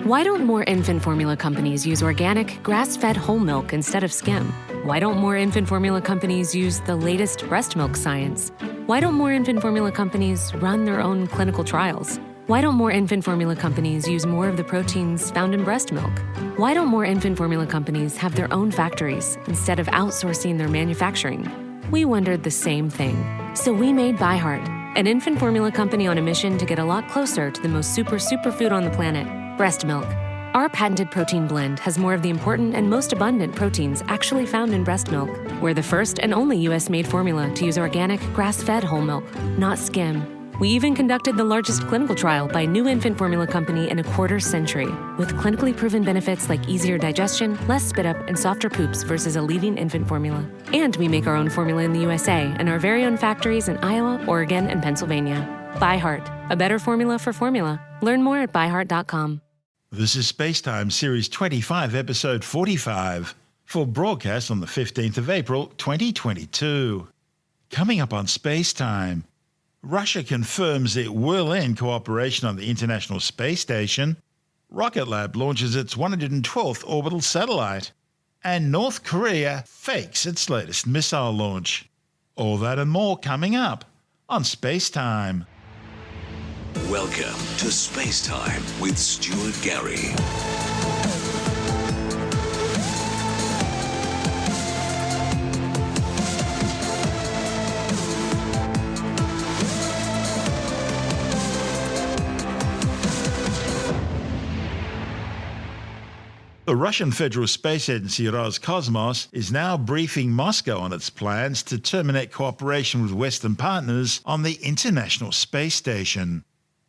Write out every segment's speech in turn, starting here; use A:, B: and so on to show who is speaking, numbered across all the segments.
A: Why don't more infant formula companies use organic, grass-fed whole milk instead of skim? Why don't more infant formula companies use the latest breast milk science? Why don't more infant formula companies run their own clinical trials? Why don't more infant formula companies use more of the proteins found in breast milk? Why don't more infant formula companies have their own factories instead of outsourcing their manufacturing? We wondered the same thing. So we made ByHeart, an infant formula company on a mission to get a lot closer to the most superfood on the planet, breast milk. Our patented protein blend has more of the important and most abundant proteins actually found in breast milk. We're the first and only US-made formula to use organic, grass-fed whole milk, not skim. We even conducted the largest clinical trial by a new infant formula company in a quarter century, with clinically proven benefits like easier digestion, less spit up, and softer poops versus a leading infant formula. And we make our own formula in the USA and our very own factories in Iowa, Oregon, and Pennsylvania. ByHeart, a better formula for formula. Learn more at byheart.com.
B: This is SpaceTime Series 25, Episode 45, for broadcast on the 15th of April, 2022. Coming up on SpaceTime, Russia confirms it will end cooperation on the International Space Station, Rocket Lab launches its 112th orbital satellite, and North Korea fakes its latest missile launch. All that and more coming up on SpaceTime.
C: Welcome to SpaceTime with Stuart Gary.
B: The Russian Federal Space Agency Roscosmos is now briefing Moscow on its plans to terminate cooperation with Western partners on the International Space Station.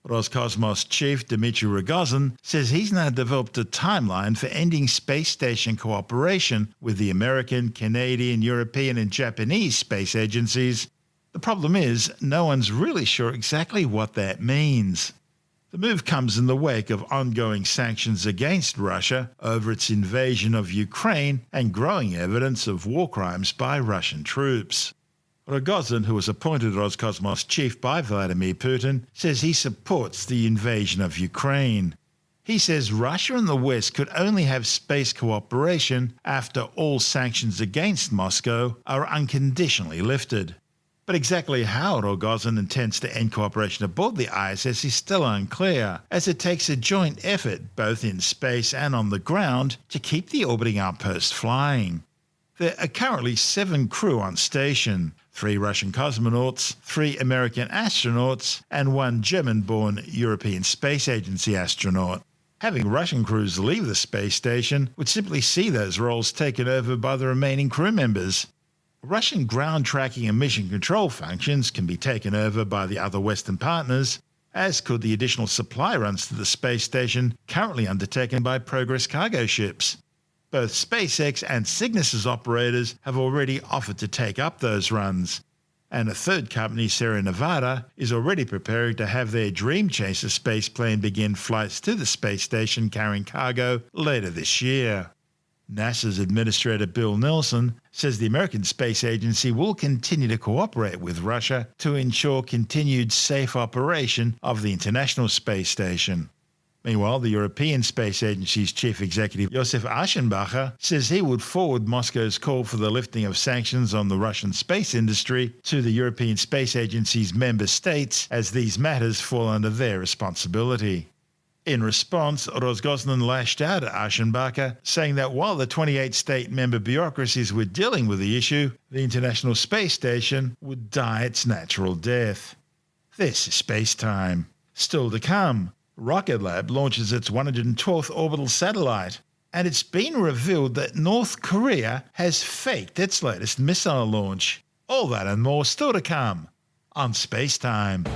B: Roscosmos chief Dmitry Rogozin says he's now developed a timeline for ending space station cooperation with the American, Canadian, European and Japanese space agencies. The problem is, no one's really sure exactly what that means. The move comes in the wake of ongoing sanctions against Russia over its invasion of Ukraine and growing evidence of war crimes by Russian troops. Rogozin, who was appointed Roscosmos chief by Vladimir Putin, says he supports the invasion of Ukraine. He says Russia and the West could only have space cooperation after all sanctions against Moscow are unconditionally lifted. But exactly how Rogozin intends to end cooperation aboard the ISS is still unclear, as it takes a joint effort both in space and on the ground to keep the orbiting outpost flying. There are currently 7 crew on station, 3 Russian cosmonauts, 3 American astronauts, and 1 German-born European Space Agency astronaut. Having Russian crews leave the space station would simply see those roles taken over by the remaining crew members. Russian ground tracking and mission control functions can be taken over by the other Western partners, as could the additional supply runs to the space station currently undertaken by Progress cargo ships. Both SpaceX and Cygnus's operators have already offered to take up those runs, and a third company, Sierra Nevada, is already preparing to have their Dream Chaser spaceplane begin flights to the space station carrying cargo later this year. NASA's Administrator Bill Nelson says the American Space Agency will continue to cooperate with Russia to ensure continued safe operation of the International Space Station. Meanwhile, the European Space Agency's chief executive Josef Aschenbacher says he would forward Moscow's call for the lifting of sanctions on the Russian space industry to the European Space Agency's member states, as these matters fall under their responsibility. In response, Roscosmos lashed out at Aschenbacher, saying that while the 28 state member bureaucracies were dealing with the issue, the International Space Station would die its natural death. This is SpaceTime. Still to come, Rocket Lab launches its 112th orbital satellite, and it's been revealed that North Korea has faked its latest missile launch. All that and more still to come on SpaceTime.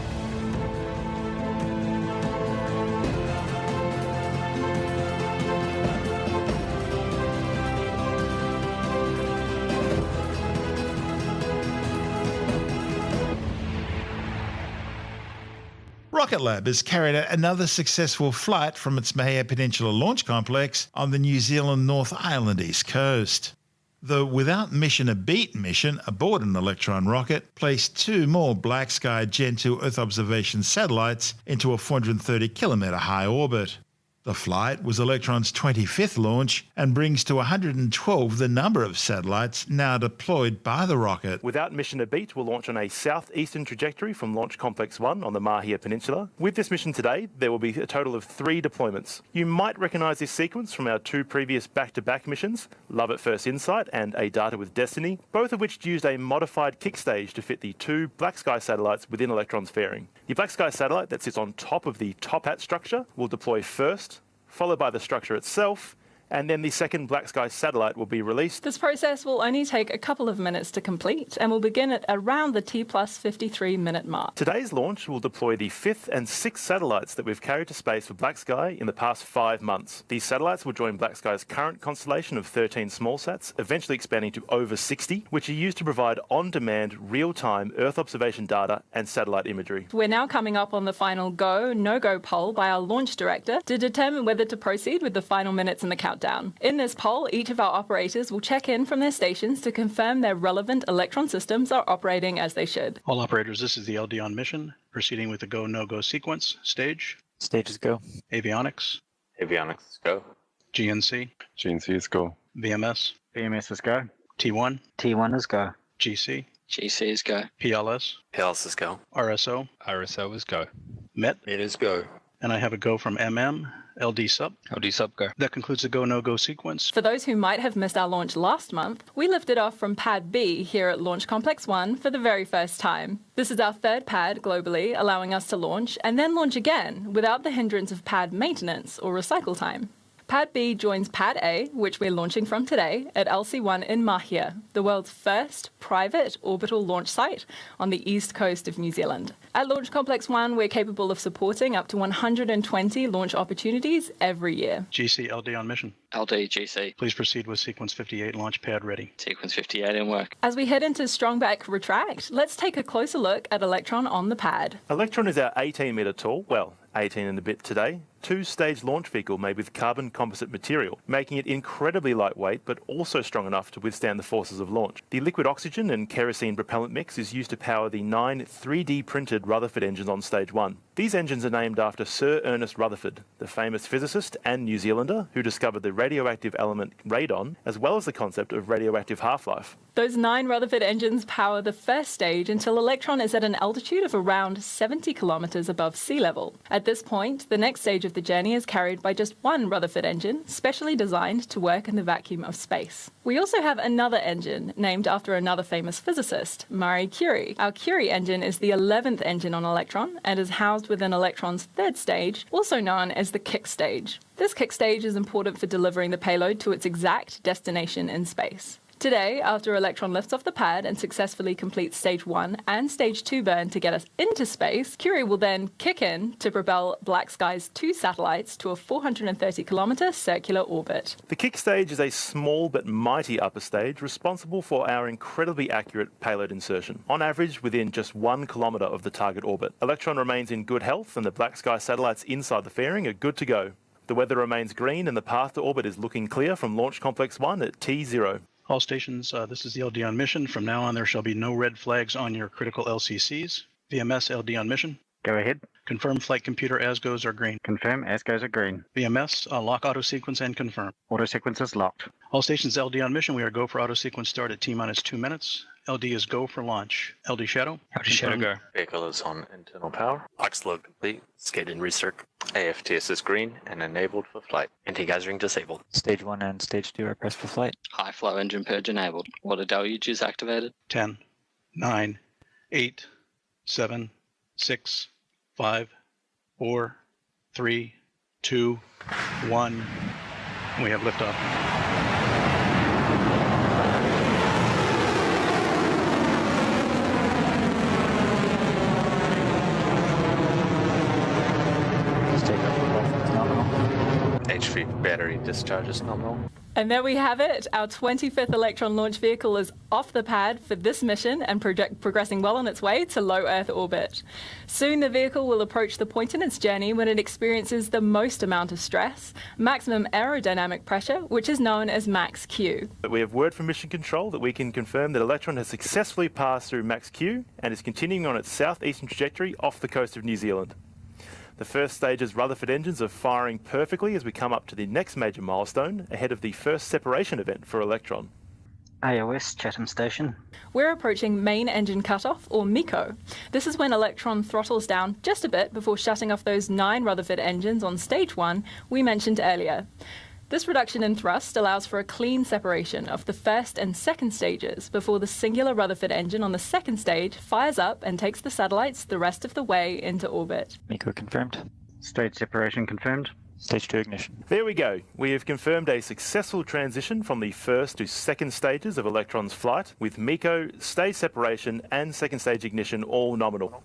B: Rocket Lab has carried out another successful flight from its Mahia Peninsula launch complex on the New Zealand North Island east coast. The Without Mission a Beat mission aboard an Electron rocket placed 2 more Black Sky Gen 2 Earth observation satellites into a 430 kilometre high orbit. The flight was Electron's 25th launch and brings to 112 the number of satellites now deployed by the rocket.
D: Without mission a beat, we'll launch on a southeastern trajectory from Launch Complex 1 on the Mahia Peninsula. With this mission today, there will be a total of 3 deployments. You might recognise this sequence from our 2 previous back-to-back missions, Love at First Insight and A Data with Destiny, both of which used a modified kick stage to fit the 2 Black Sky satellites within Electron's fairing. The Black Sky satellite that sits on top of the top hat structure will deploy first, followed by the structure itself, and then the second Black Sky satellite will be released.
E: This process will only take a couple of minutes to complete and will begin at around the T plus 53 minute mark.
D: Today's launch will deploy the 5th and 6th satellites that we've carried to space for Black Sky in the past 5 months. These satellites will join Black Sky's current constellation of 13 small sats, eventually expanding to over 60, which are used to provide on-demand, real-time Earth observation data and satellite imagery.
E: We're now coming up on the final go, no-go poll by our launch director to determine whether to proceed with the final minutes in the countdown. In this poll, each of our operators will check in from their stations to confirm their relevant Electron systems are operating as they should.
F: All operators, this is the LD on mission, proceeding with the go, no-go sequence. Stage.
G: Stages go.
F: Avionics.
H: Avionics is go.
F: GNC.
H: GNC is go.
F: VMS.
G: VMS is go.
F: T1.
G: T1 is go.
F: GC.
G: GC is go.
F: PLS.
H: PLS is go.
F: RSO.
H: RSO is go.
F: MET.
H: It is go.
F: And I have a go from MM. LD sub.
H: LD sub go.
F: That concludes the go, no-go sequence.
E: For those who might have missed our launch last month, we lifted off from Pad B here at Launch Complex 1 for the very first time. This is our 3rd pad globally, allowing us to launch and then launch again without the hindrance of pad maintenance or recycle time. Pad B joins Pad A, which we're launching from today, at LC-1 in Mahia, the world's first private orbital launch site on the east coast of New Zealand. At Launch Complex 1, we're capable of supporting up to 120 launch opportunities every year.
F: GC LD on mission.
G: LD GC.
F: Please proceed with sequence 58 launch pad ready.
G: Sequence 58 in work.
E: As we head into Strongback Retract, let's take a closer look at Electron on the pad.
D: Electron is our 18-metre tall, 18 and a bit today, 2-stage launch vehicle made with carbon composite material, making it incredibly lightweight but also strong enough to withstand the forces of launch. The liquid oxygen and kerosene propellant mix is used to power the 9 3D printed Rutherford engines on stage 1. These engines are named after Sir Ernest Rutherford, the famous physicist and New Zealander who discovered the radioactive element radon, as well as the concept of radioactive half-life.
E: Those 9 Rutherford engines power the first stage until Electron is at an altitude of around 70 kilometres above sea level. At this point, the next stage of the journey is carried by just 1 Rutherford engine, specially designed to work in the vacuum of space. We also have another engine, named after another famous physicist, Marie Curie. Our Curie engine is the 11th engine on Electron and is housed within Electron's 3rd stage, also known as the kick stage. This kick stage is important for delivering the payload to its exact destination in space. Today, after Electron lifts off the pad and successfully completes Stage 1 and Stage 2 burn to get us into space, Curie will then kick in to propel Black Sky's 2 satellites to a 430-kilometre circular orbit.
D: The kick stage is a small but mighty upper stage responsible for our incredibly accurate payload insertion, on average within just 1 kilometre of the target orbit. Electron remains in good health and the Black Sky satellites inside the fairing are good to go. The weather remains green and the path to orbit is looking clear from Launch Complex 1 at T0.
F: All stations, this is the LD on mission. From now on, there shall be no red flags on your critical LCCs. VMS LD on mission.
G: Go ahead.
F: Confirm flight computer as goes are green.
G: Confirm as goes are green.
F: VMS, lock auto sequence and confirm.
G: Auto sequence is locked.
F: All stations LD on mission. We are go for auto sequence start at T-minus 2 minutes. LD is go for launch. LD Shadow.
H: LD Shadow go. Vehicle is on internal power. Ox load complete. Skid and recirc. AFTS is green and enabled for flight. Anti-geysering disabled.
G: Stage 1 and Stage 2 are pressed for flight.
I: High flow engine purge enabled. Water deluge is activated.
F: 10, 9, 8, 7, 6, 5, 4, 3, 2, 1. We have liftoff.
H: HV battery discharge is nominal.
E: And there we have it. Our 25th Electron launch vehicle is off the pad for this mission and progressing well on its way to low Earth orbit. Soon the vehicle will approach the point in its journey when it experiences the most amount of stress, maximum aerodynamic pressure, which is known as max Q.
D: But we have word from Mission Control that we can confirm that Electron has successfully passed through max Q and is continuing on its southeastern trajectory off the coast of New Zealand. The first stage's Rutherford engines are firing perfectly as we come up to the next major milestone, ahead of the first separation event for Electron.
G: AOS Chatham Station.
E: We're approaching main engine cutoff, or MECO. This is when Electron throttles down just a bit before shutting off those 9 Rutherford engines on stage 1 we mentioned earlier. This reduction in thrust allows for a clean separation of the first and second stages before the singular Rutherford engine on the second stage fires up and takes the satellites the rest of the way into orbit.
G: MECO confirmed.
F: Stage separation confirmed.
G: Stage 2 ignition.
D: There we go. We have confirmed a successful transition from the first to second stages of Electron's flight, with MECO, stage separation and second stage ignition all nominal.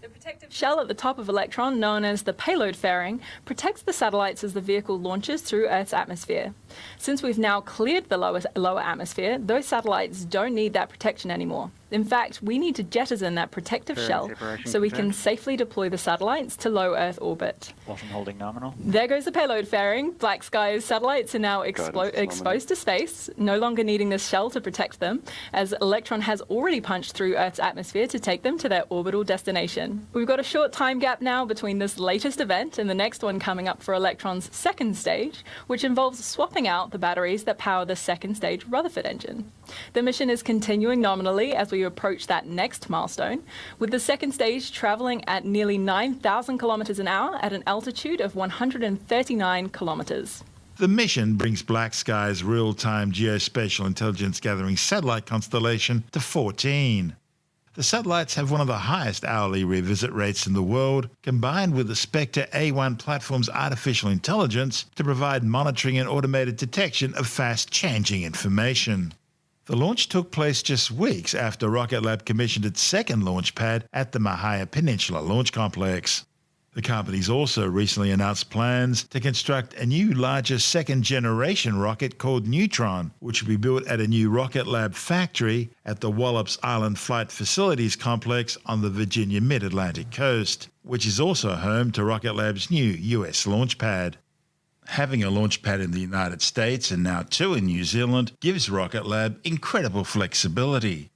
E: The protective shell at the top of Electron, known as the payload fairing, protects the satellites as the vehicle launches through Earth's atmosphere. Since we've now cleared the lower atmosphere, those satellites don't need that protection anymore. In fact, we need to jettison that protective shell so we can safely deploy the satellites to low Earth orbit.
G: Bottom holding nominal.
E: There goes the payload fairing. Black Sky's satellites are now exposed to space, no longer needing this shell to protect them, as Electron has already punched through Earth's atmosphere to take them to their orbital destination. We've got a short time gap now between this latest event and the next one coming up for Electron's second stage, which involves swapping out the batteries that power the second stage Rutherford engine. The mission is continuing nominally as we approach that next milestone, with the second stage traveling at nearly 9,000 kilometers an hour at an altitude of 139 kilometers.
B: The mission brings Black Sky's real-time geospatial intelligence gathering satellite constellation to 14. The satellites have one of the highest hourly revisit rates in the world, combined with the Spectre A1 platform's artificial intelligence to provide monitoring and automated detection of fast-changing information. The launch took place just weeks after Rocket Lab commissioned its second launch pad at the Mahia Peninsula launch complex. The company's also recently announced plans to construct a new, larger second-generation rocket called Neutron, which will be built at a new Rocket Lab factory at the Wallops Island Flight Facilities Complex on the Virginia mid-Atlantic coast, which is also home to Rocket Lab's new US launch pad. Having a launch pad in the United States and now 2 in New Zealand gives Rocket Lab incredible flexibility.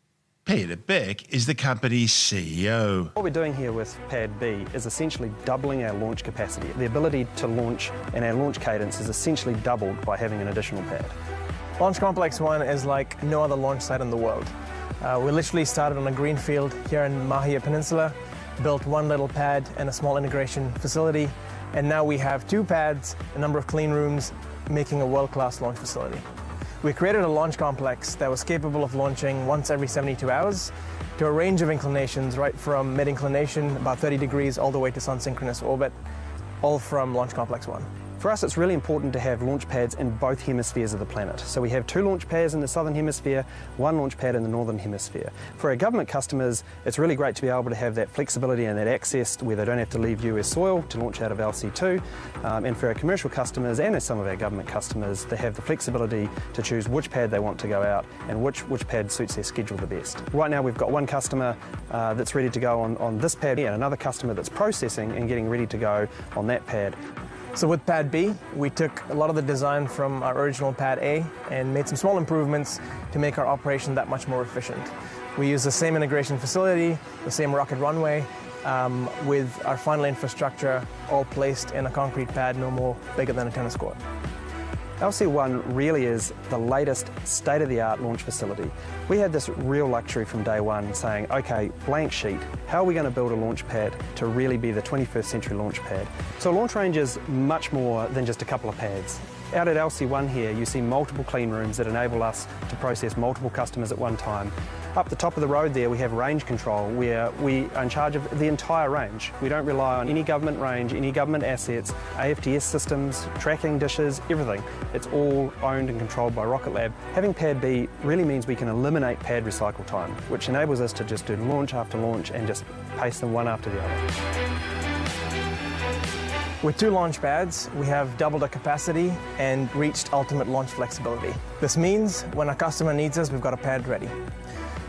B: Peter Beck is the company's CEO.
J: What we're doing here with Pad B is essentially doubling our launch capacity. The ability to launch and our launch cadence is essentially doubled by having an additional pad.
K: Launch Complex 1 is like no other launch site in the world. We literally started on a green field here in Mahia Peninsula, built one little pad and a small integration facility, and now we have 2 pads, a number of clean rooms, making a world-class launch facility. We created a launch complex that was capable of launching once every 72 hours to a range of inclinations, right from mid-inclination, about 30 degrees, all the way to sun-synchronous orbit, all from Launch Complex 1.
J: For us, it's really important to have launch pads in both hemispheres of the planet. So we have 2 launch pads in the southern hemisphere, 1 launch pad in the northern hemisphere. For our government customers, it's really great to be able to have that flexibility and that access where they don't have to leave US soil to launch out of LC2. And for our commercial customers and some of our government customers, they have the flexibility to choose which pad they want to go out and which pad suits their schedule the best. Right now we've got 1 customer that's ready to go on this pad and another customer that's processing and getting ready to go on that pad.
K: So with Pad B, we took a lot of the design from our original Pad A and made some small improvements to make our operation that much more efficient. We use the same integration facility, the same rocket runway, with our final infrastructure all placed in a concrete pad no more bigger than a tennis court.
J: LC1 really is the latest state-of-the-art launch facility. We had this real luxury from day one saying, okay, blank sheet, how are we going to build a launch pad to really be the 21st century launch pad? So a launch range is much more than just a couple of pads. Out at LC1 here, you see multiple clean rooms that enable us to process multiple customers at one time. Up the top of the road there, we have range control, where we are in charge of the entire range. We don't rely on any government range, any government assets, AFTS systems, tracking dishes, everything. It's all owned and controlled by Rocket Lab. Having Pad B really means we can eliminate pad recycle time, which enables us to just do launch after launch and just pace them one after the other.
K: With 2 launch pads, we have doubled our capacity and reached ultimate launch flexibility. This means when a customer needs us, we've got a pad ready.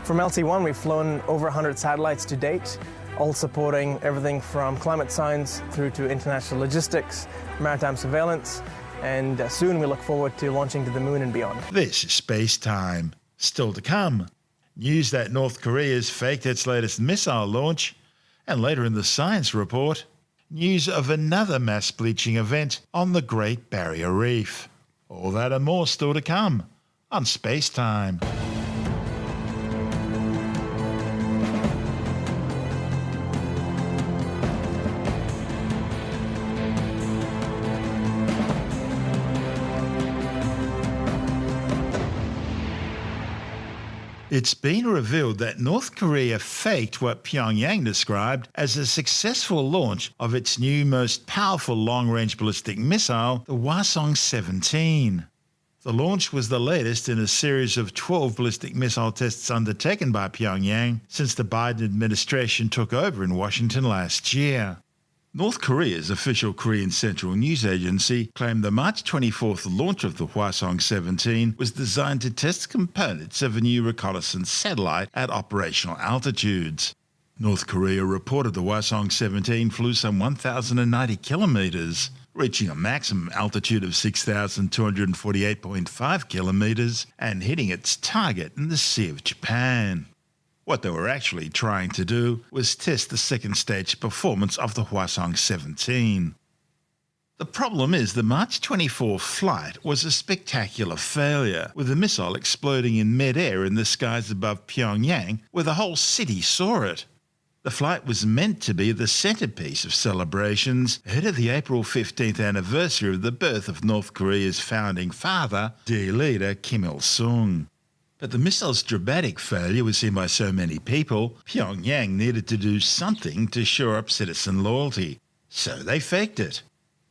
K: From LC1, we've flown over 100 satellites to date, all supporting everything from climate science through to international logistics, maritime surveillance, and soon we look forward to launching to the moon and beyond.
B: This is SpaceTime. Still to come, news that North Korea's faked its latest missile launch, and later in the science report, news of another mass bleaching event on the Great Barrier Reef. All that and more still to come on SpaceTime. It's been revealed that North Korea faked what Pyongyang described as a successful launch of its new most powerful long-range ballistic missile, the Hwasong-17. The launch was the latest in a series of 12 ballistic missile tests undertaken by Pyongyang since the Biden administration took over in Washington last year. North Korea's official Korean Central News Agency claimed the March 24th launch of the Hwasong-17 was designed to test components of a new reconnaissance satellite at operational altitudes. North Korea reported the Hwasong-17 flew some 1,090 kilometers, reaching a maximum altitude of 6,248.5 kilometers and hitting its target in the Sea of Japan. What they were actually trying to do was test the second stage performance of the Hwasong-17. The problem is the March 24 flight was a spectacular failure, with the missile exploding in mid-air in the skies above Pyongyang, where the whole city saw it. The flight was meant to be the centerpiece of celebrations ahead of the April 15th anniversary of the birth of North Korea's founding father, dear leader Kim Il-sung. But the missile's dramatic failure was seen by so many people, Pyongyang needed to do something to shore up citizen loyalty. So they faked it.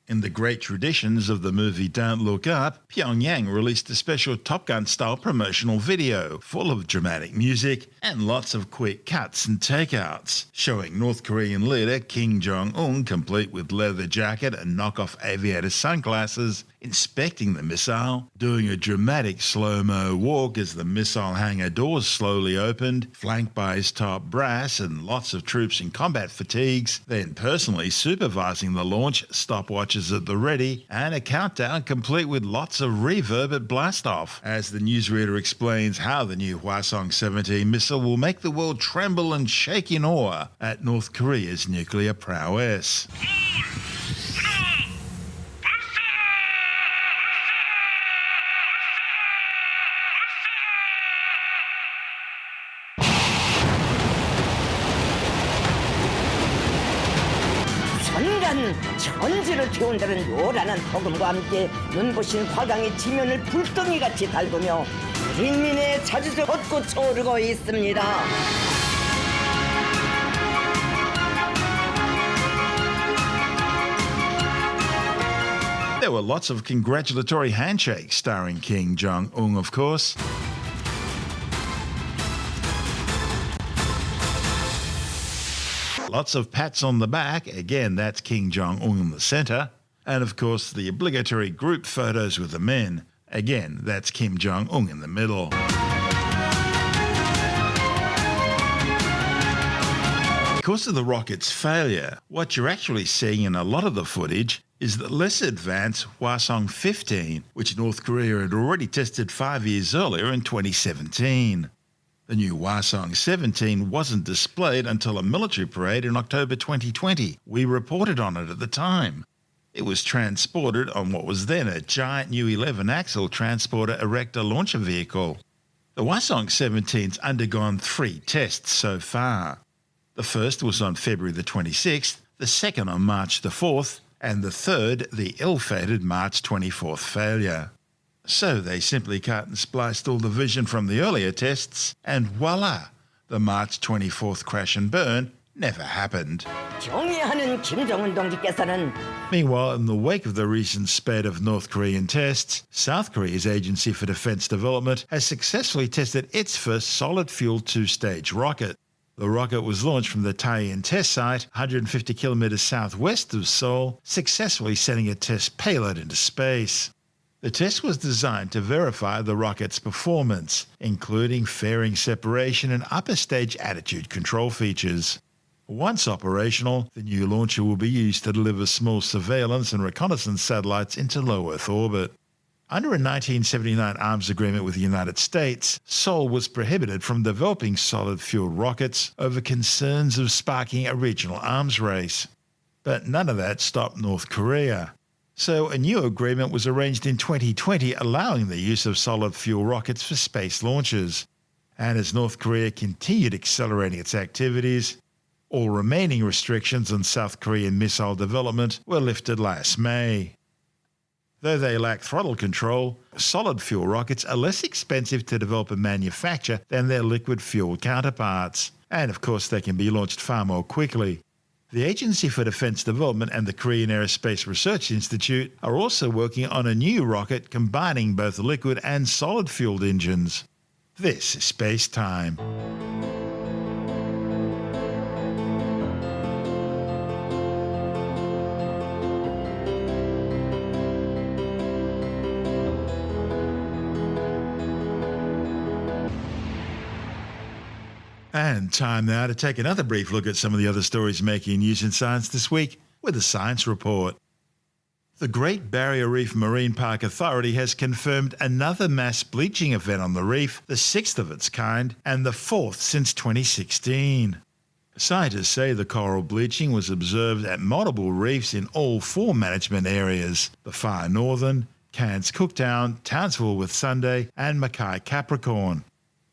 B: In the great traditions of the movie Don't Look Up, Pyongyang released a special Top Gun-style promotional video full of dramatic music and lots of quick cuts and takeouts, showing North Korean leader Kim Jong-un complete with leather jacket and knockoff aviator sunglasses, inspecting the missile, doing a dramatic slow-mo walk as the missile hangar doors slowly opened, flanked by his top brass and lots of troops in combat fatigues, then personally supervising the launch, stopwatches at the ready, and a countdown complete with lots of reverb at blastoff, as the newsreader explains how the new Hwasong-17 missile will make the world tremble and shake in awe at North Korea's nuclear prowess.
L: 천지를 태운다는 요란한 폭음과 함께 눈부신 화강이 지면을 불덩이같이 닳으며 인민의 자주를 걷고 차오르고 있습니다.
B: There were lots of congratulatory handshakes starring Kim Jong-un, of course. Lots of pats on the back, again that's Kim Jong-un in the centre, and of course the obligatory group photos with the men, again that's Kim Jong-un in the middle. Because of the rocket's failure, what you're actually seeing in a lot of the footage is the less advanced Hwasong-15, which North Korea had already tested 5 years earlier in 2017. The new Hwasong-17 wasn't displayed until a military parade in October 2020. We reported on it at the time. It was transported on what was then a giant new 11-axle transporter erector launcher vehicle. The Hwasong-17's undergone 3 tests so far. The first was on February the 26th, the second on March the 4th, and the third the ill-fated March 24th failure. So they simply cut and spliced all the vision from the earlier tests, and voila, the March 24th crash and burn never happened. Meanwhile, in the wake of the recent spate of North Korean tests, South Korea's Agency for Defense Development has successfully tested its first solid-fuel 2-stage rocket. The rocket was launched from the Taein test site, 150 kilometers southwest of Seoul, successfully sending a test payload into space. The test was designed to verify the rocket's performance, including fairing separation and upper stage attitude control features. Once operational, the new launcher will be used to deliver small surveillance and reconnaissance satellites into low Earth orbit. Under a 1979 arms agreement with the United States, Seoul was prohibited from developing solid-fueled rockets over concerns of sparking a regional arms race. But none of that stopped North Korea. So a new agreement was arranged in 2020 allowing the use of solid fuel rockets for space launches. And as North Korea continued accelerating its activities, all remaining restrictions on South Korean missile development were lifted last May. Though they lack throttle control, solid fuel rockets are less expensive to develop and manufacture than their liquid fuel counterparts. And of course they can be launched far more quickly. The Agency for Defence Development and the Korean Aerospace Research Institute are also working on a new rocket combining both liquid and solid-fueled engines. This is SpaceTime. And time now to take another brief look at some of the other stories making news in science this week with a science report. The Great Barrier Reef Marine Park Authority has confirmed another mass bleaching event on the reef, the sixth of its kind and the fourth since 2016. Scientists say the coral bleaching was observed at multiple reefs in all four management areas: the far northern, Cairns Cooktown, Townsville Whitsunday and Mackay Capricorn.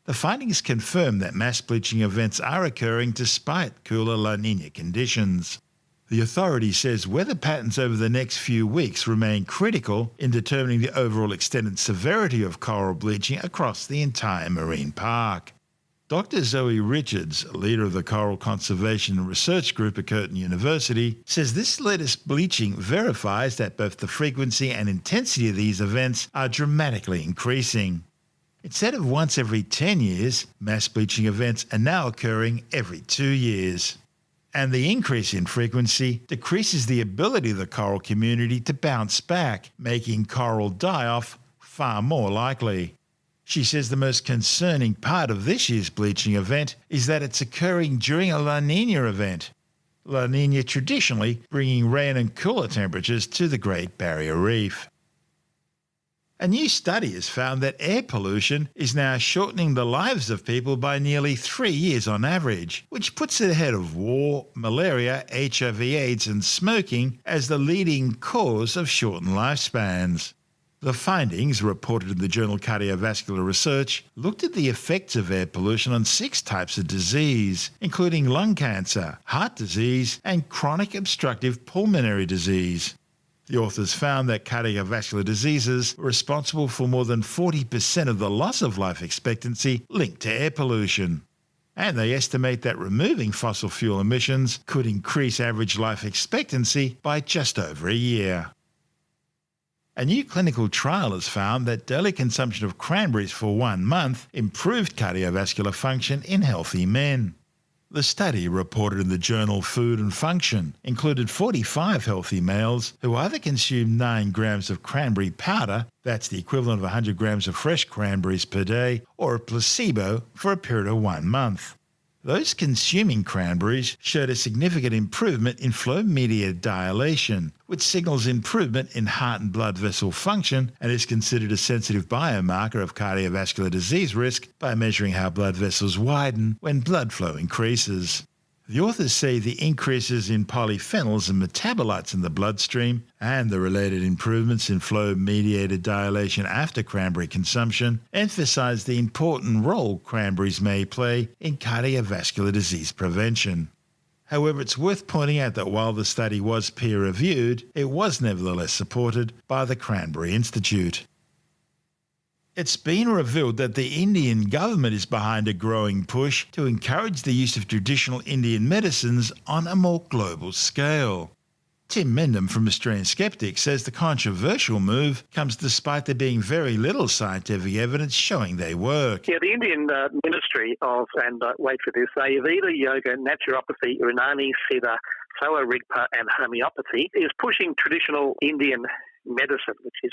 B: The findings confirm that mass bleaching events are occurring despite cooler La Niña conditions. The authority says weather patterns over the next few weeks remain critical in determining the overall extent and severity of coral bleaching across the entire marine park. Dr. Zoe Richards, leader of the Coral Conservation and Research Group at Curtin University, says this latest bleaching verifies that both the frequency and intensity of these events are dramatically increasing. Instead of once every 10 years, mass bleaching events are now occurring every 2 years. And the increase in frequency decreases the ability of the coral community to bounce back, making coral die-off far more likely. She says the most concerning part of this year's bleaching event is that it's occurring during a La Niña event. La Niña traditionally bringing rain and cooler temperatures to the Great Barrier Reef. A new study has found that air pollution is now shortening the lives of people by nearly 3 years on average, which puts it ahead of war, malaria, HIV/AIDS and smoking as the leading cause of shortened lifespans. The findings, reported in the journal Cardiovascular Research, looked at the effects of air pollution on 6 types of disease, including lung cancer, heart disease and chronic obstructive pulmonary disease. The authors found that cardiovascular diseases were responsible for more than 40% of the loss of life expectancy linked to air pollution. And they estimate that removing fossil fuel emissions could increase average life expectancy by just over a year. A new clinical trial has found that daily consumption of cranberries for 1 month improved cardiovascular function in healthy men. The study, reported in the journal Food and Function, included 45 healthy males who either consumed 9 grams of cranberry powder, that's the equivalent of 100 grams of fresh cranberries per day, or a placebo for a period of 1 month. Those consuming cranberries showed a significant improvement in flow-mediated dilation, which signals improvement in heart and blood vessel function and is considered a sensitive biomarker of cardiovascular disease risk by measuring how blood vessels widen when blood flow increases. The authors say the increases in polyphenols and metabolites in the bloodstream and the related improvements in flow-mediated dilation after cranberry consumption emphasize the important role cranberries may play in cardiovascular disease prevention. However, it's worth pointing out that while the study was peer-reviewed, it was nevertheless supported by the Cranberry Institute. It's been revealed that the Indian government is behind a growing push to encourage the use of traditional Indian medicines on a more global scale. Tim Mendham from Australian Skeptics says the controversial move comes despite there being very little scientific evidence showing they work.
M: Yeah, the Indian Ministry of, and wait for this, Ayurveda, Yoga, Naturopathy, Unani, Siddha, Soa Rigpa and Homeopathy is pushing traditional Indian medicine, which is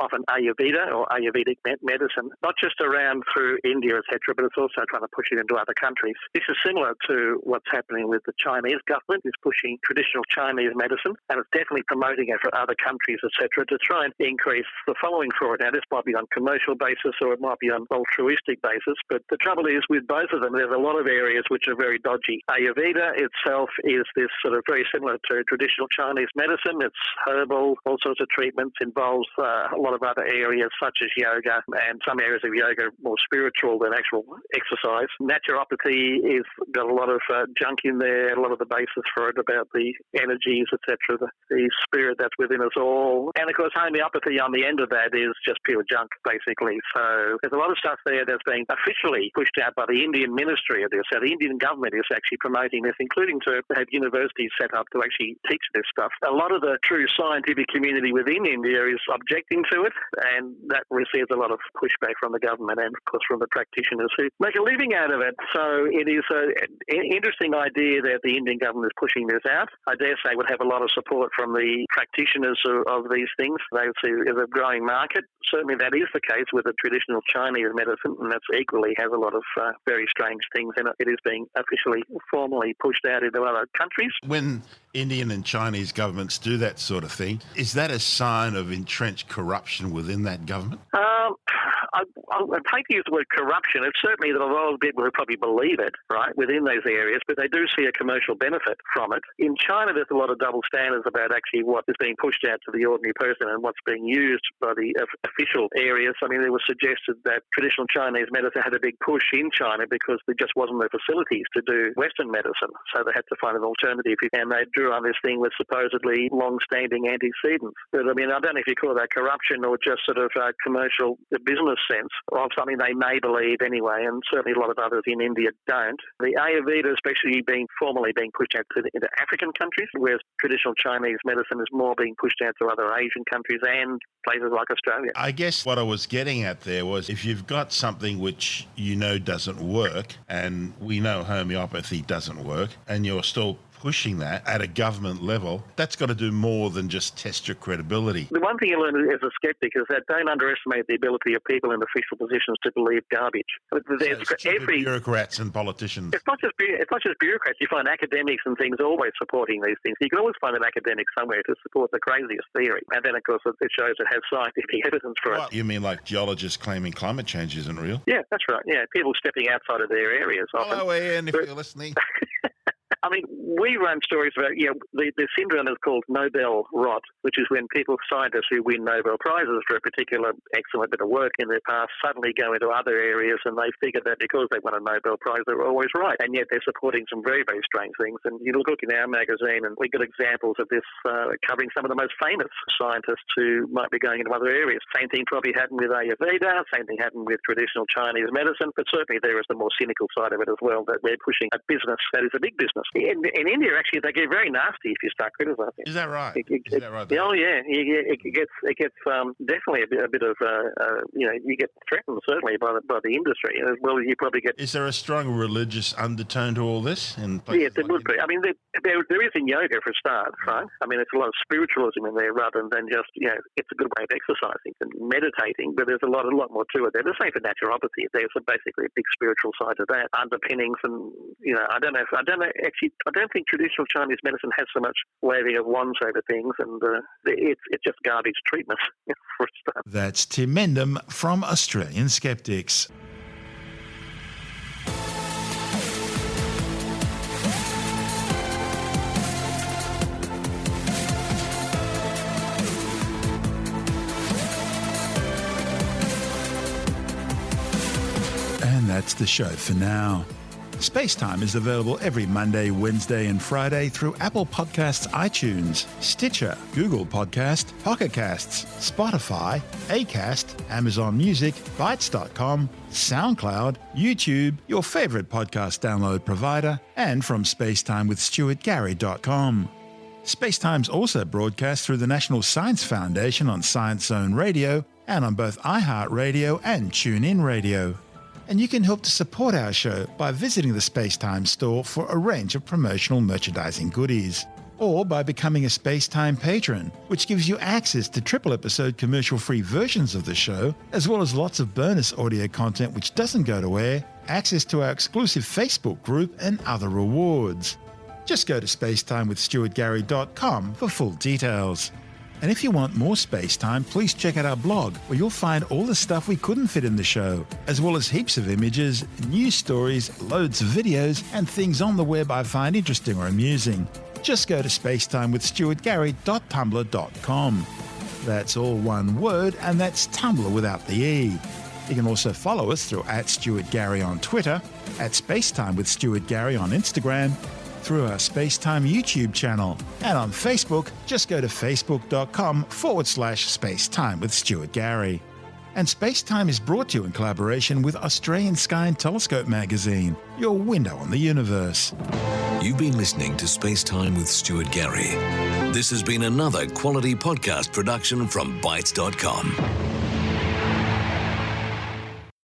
M: often Ayurveda or Ayurvedic medicine, not just around through India, etc., but it's also trying to push it into other countries. This is similar to what's happening with the Chinese government, is pushing traditional Chinese medicine, and it's definitely promoting it for other countries, etc., to try and increase the following for it. Now, this might be on commercial basis or it might be on altruistic basis, but the trouble is with both of them, there's a lot of areas which are very dodgy. Ayurveda itself is this sort of very similar to traditional Chinese medicine. It's herbal, all sorts of treatments, involves a lot of other areas such as yoga, and some areas of yoga more spiritual than actual exercise. Naturopathy is got a lot of junk in there, a lot of the basis for it about the energies, etc., the spirit that's within us all. And of course, homeopathy on the end of that is just pure junk, basically. So there's a lot of stuff there that's being officially pushed out by the Indian Ministry of this. So the Indian government is actually promoting this, including to have universities set up to actually teach this stuff. A lot of the true scientific community within India is objecting to it, and that receives a lot of pushback from the government and, of course, from the practitioners who make a living out of it. So it is an interesting idea that the Indian government is pushing this out. I dare say would have a lot of support from the practitioners of these things. They see it as a growing market. Certainly that is the case with the traditional Chinese medicine, and that's equally has a lot of very strange things in it. It is being officially, formally pushed out into other countries.
B: When Indian and Chinese governments do that sort of thing, is that a sign of entrenched corruption within that government?
M: I'd hate to use the word corruption. It's certainly that a lot of people who probably believe it, right, within those areas, but they do see a commercial benefit from it. In China, there's a lot of double standards about actually what is being pushed out to the ordinary person and what's being used by the official areas. I mean, it was suggested that traditional Chinese medicine had a big push in China because there just wasn't the facilities to do Western medicine, so they had to find an alternative, and they drew on this thing with supposedly long-standing antecedents. But, I mean, I don't know if you call that corruption or just sort of commercial business sense of something they may believe anyway, and certainly a lot of others in India don't. The Ayurveda especially formally being pushed out into African countries, whereas traditional Chinese medicine is more being pushed out to other Asian countries and places like Australia.
B: I guess what I was getting at there was if you've got something which you know doesn't work, and we know homeopathy doesn't work, and you're still pushing that at a government level, that's got to do more than just test your credibility.
M: The one thing you learn as a skeptic is that don't underestimate the ability of people in official positions to believe garbage.
B: Bureaucrats and politicians.
M: It's not just bureaucrats. You find academics and things always supporting these things. You can always find an academic somewhere to support the craziest theory. And then, of course, it shows it has scientific evidence for it.
B: You mean like geologists claiming climate change isn't real?
M: Yeah, that's right. Yeah, people stepping outside of their areas often.
B: Hello, Ian, if you're listening.
M: I mean, we run stories about, the syndrome is called Nobel rot, which is when scientists who win Nobel Prizes for a particular excellent bit of work in their past suddenly go into other areas, and they figure that because they won a Nobel Prize, they were always right. And yet they're supporting some very, very strange things. And you look in our magazine, and we've got examples of this covering some of the most famous scientists who might be going into other areas. Same thing probably happened with Ayurveda, same thing happened with traditional Chinese medicine, but certainly there is the more cynical side of it as well, that we're pushing a business that is a big business. In India, actually, they get very nasty if you start criticising.
B: Is that right?
M: Oh, yeah. It gets definitely a bit of, you get threatened, certainly, by the industry. As well as you probably get...
B: Is there a strong religious undertone to all this?
M: Yes, there would be. I mean, there is in yoga for a start, right? I mean, it's a lot of spiritualism in there rather than just, it's a good way of exercising and meditating, but there's a lot more to it. The same for naturopathy. There's basically a big spiritual side to that, underpinnings, and, I don't think traditional Chinese medicine has so much waving of wands over things, and it's just garbage treatment for a start.
B: That's Tim Mendham from Australian Skeptics. And that's the show for now. SpaceTime is available every Monday, Wednesday and Friday through Apple Podcasts, iTunes, Stitcher, Google Podcast, Pocket Casts, Spotify, Acast, Amazon Music, Bytes.com, SoundCloud, YouTube, your favourite podcast download provider, and from spacetimewithstuartgary.com. SpaceTime's also broadcast through the National Science Foundation on Science Zone Radio and on both iHeartRadio and TuneIn Radio. And you can help to support our show by visiting the SpaceTime store for a range of promotional merchandising goodies. or by becoming a SpaceTime patron, which gives you access to triple-episode commercial-free versions of the show, as well as lots of bonus audio content which doesn't go to air, access to our exclusive Facebook group, and other rewards. Just go to spacetimewithstuartgary.com for full details. And if you want more SpaceTime, please check out our blog, where you'll find all the stuff we couldn't fit in the show, as well as heaps of images, news stories, loads of videos, and things on the web I find interesting or amusing. Just go to spacetimewithstuartgary.tumblr.com. That's all one word, and that's Tumblr without the E. You can also follow us through @StuartGary on Twitter, @SpaceTimeWithStuartGary on Instagram, through our SpaceTime YouTube channel, and on Facebook, just go to facebook.com/SpaceTime with Stuart Gary. And SpaceTime is brought to you in collaboration with Australian Sky and Telescope magazine, your window on the universe.
C: You've been listening to SpaceTime with Stuart Gary. This has been another quality podcast production from Bytes.com.